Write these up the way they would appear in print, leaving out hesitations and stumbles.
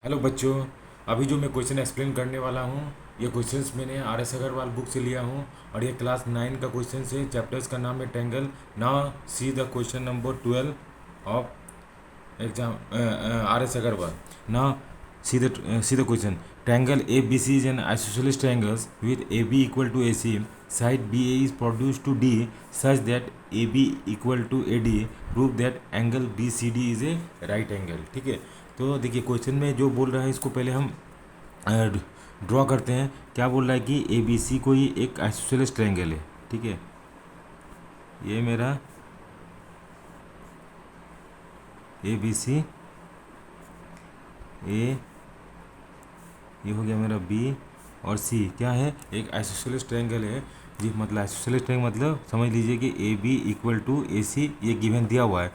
Hello बच्चों। अभी जो मैं क्वेश्चन एक्सप्लेन करने वाला हूँ, ये क्वेश्चंस मैंने आर एस अग्रवाल बुक से लिया हूँ और ये क्लास 9 का क्वेश्चन है। चैप्टर्स का नाम है triangle. Now see the question number 12 of exam R S Agarwal. Now see the question. Triangle A B C is an isosceles triangles with A B equal to A C, side B A is produce to D such that A B equal to A D, prove that angle B C D is a right angle. ठीक है, तो देखिए question में जो बोल रहा है इसको पहले हम ड्रॉ करते हैं। क्या बोल रहा है कि ए बी सी कोई एक आइसोसेलेस ट्रायंगल है। ठीक है, ये मेरा ए बी सी, ए, ये हो गया मेरा बी और सी क्या है, एक आइसोसेलेस ट्रायंगल है जी। मतलब आइसोसेलेस ट्रायंगल मतलब समझ लीजिए कि A B equal to A सी, ये गिवन दिया हुआ है।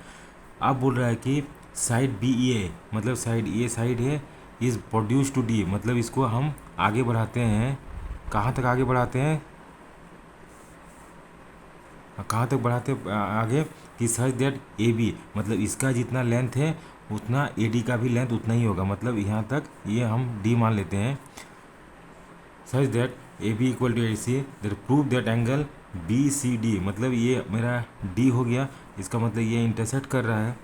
आप बोल रहा है कि साइड बी ई ए, मतलब साइड ए साइड है, इज़ प्रोड्यूस टू डी, मतलब इसको हम आगे बढ़ाते हैं। कहाँ तक आगे बढ़ाते हैं, कहाँ तक बढ़ाते हैं आगे, कि सच दैट ए बी, मतलब इसका जितना लेंथ है उतना ए डी का भी लेंथ उतना ही होगा। मतलब यहाँ तक ये हम डी मान लेते हैं। Such that A B equal to A C, that prove that angle B C D, मतलब ये मेरा डी हो गया। इसका मतलब ये इंटरसेक्ट कर रहा है,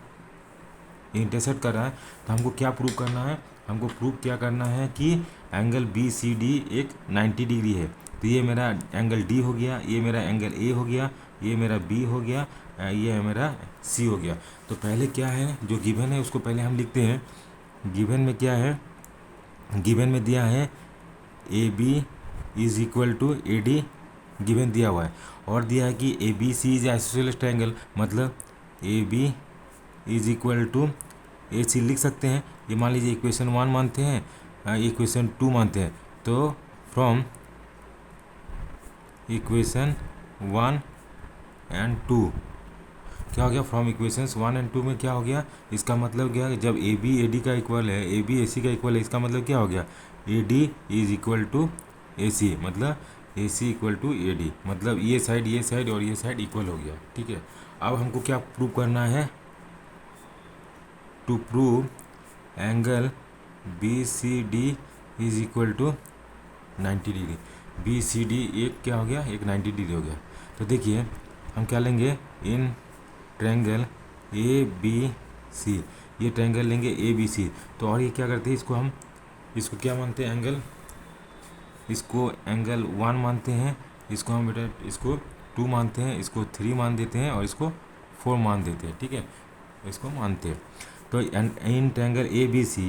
ये इंटरसेक्ट कर रहा है। तो हमको क्या प्रूव करना है, हमको प्रूव क्या करना है कि एंगल बी सी डी एक 90 डिग्री है। तो ये मेरा एंगल डी हो गया, ये मेरा एंगल ए हो गया, ये मेरा बी हो गया, ये मेरा सी हो गया। तो पहले क्या है, जो गिवन है उसको पहले हम लिखते हैं। गिवन में क्या है, गिवन में दिया है A B is equal to A D, given दिया हुआ है। और दिया है कि A B C is isosceles triangle, मतलब A B is equal to A C लिख सकते हैं। ये मान लीजिए इक्वेशन 1 मानते हैं, इक्वेशन 2 मानते हैं। तो फ्रॉम इक्वेशन 1 एंड 2 क्या हो गया, फ्रॉम इक्वेशंस 1 एंड 2 में क्या हो गया, इसका मतलब क्या है, जब ए बी ए डी का इक्वल है, ए बी ए सी का इक्वल है, इसका मतलब क्या हो गया, A D is equal to A C, मतलब A C equal to A D, मतलब ये साइड और ये साइड इक्वल हो गया। ठीक है, अब हमको क्या प्रूव करना है, to prove angle B C D is equal to 90 degree. B C D एक क्या हो गया, एक 90 डिग्री हो गया। तो देखिए हम क्या लेंगे, इन ट्रायंगल ए बी सी, ये ट्रायंगल लेंगे ए बी सी। तो और ये क्या करते हैं, इसको हम, इसको क्या मानते हैं, एंगल, इसको एंगल 1 मानते हैं, इसको हम बेटा इसको 2 मानते हैं, इसको 3 मान देते हैं और इसको 4 मान देते हैं। ठीक है, इसको मानते हैं। तो इन ट्रायंगल ए बी सी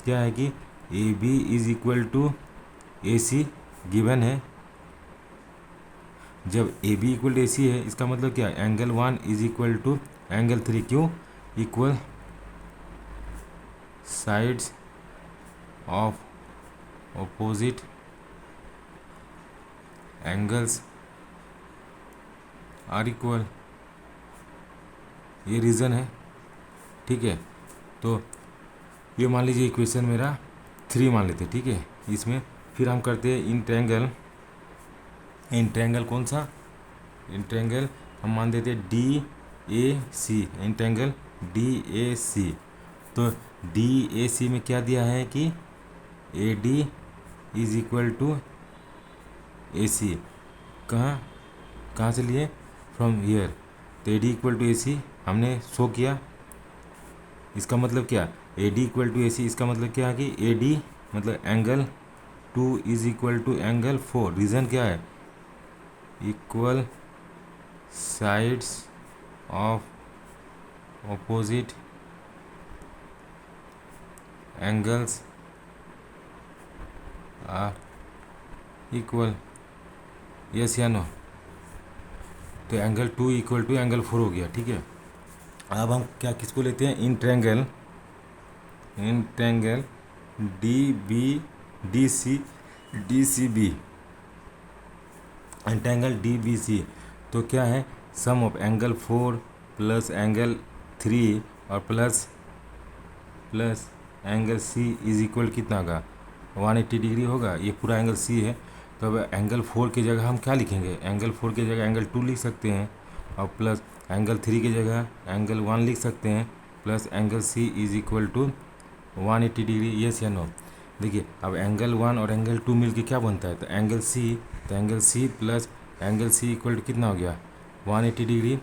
क्या है कि A B is equal to A C given है। जब A B equal to A C है, इसका मतलब क्या है, angle 1 is equal to angle 3, क्यों, equal sides of opposite angles are equal, ये रीज़न है। ठीक है, तो ये मान लीजिए इक्वेशन मेरा 3 मान लेते हैं। ठीक है, इसमें फिर हम करते हैं इन ट्रायंगल, इन ट्रायंगल कौन सा, इन ट्रायंगल हम मान देते हैं D A C, in triangle D A C. तो डी ए सी में क्या दिया है कि A D is equal to A C, कहाँ कहाँ से लिए, फ्रॉम हियर। तो A D equal to A C हमने शो किया। इसका मतलब क्या, A D equal to A C, इसका मतलब क्या है कि ए डी मतलब angle 2 is equal to angle 4। Reason क्या है, equal sides of opposite angles are equal, yes या नो। तो एंगल 2 इक्वल टू एंगल 4 हो गया। ठीक है, अब हम क्या किसको लेते हैं, in triangle, in triangle D B D C B, angle D B C. तो क्या है, sum of angle 4 plus angle 3 और plus angle C is equal कितना का, 180 डिग्री होगा। ये पूरा एंगल सी है। तो अब एंगल 4 की जगह हम क्या लिखेंगे, एंगल 4 की जगह एंगल 2 लिख सकते हैं, और प्लस एंगल 3 की जगह एंगल 1 लिख सकते हैं, plus angle C is equal to 180 degree, yes या नो। देखिए अब एंगल 1 और एंगल 2 मिल के क्या बनता है, तो angle C plus angle C equal to कितना हो गया 180 डिग्री।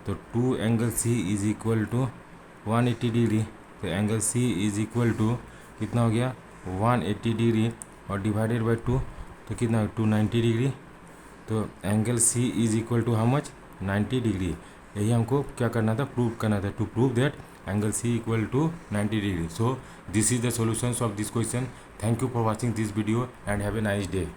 तो 2 angle C is equal to 180 degree. तो angle C is equal to कितना हो गया 180 डिग्री और डिवाइडेड बाई 2 तो कितना 290 डिग्री। तो angle C is equal to how much 90 degree. यही हमको क्या करना था, प्रूव करना था, to prove that angle C equal to 90 degree. So this is the solutions of this question. Thank you for watching this video and have a nice day.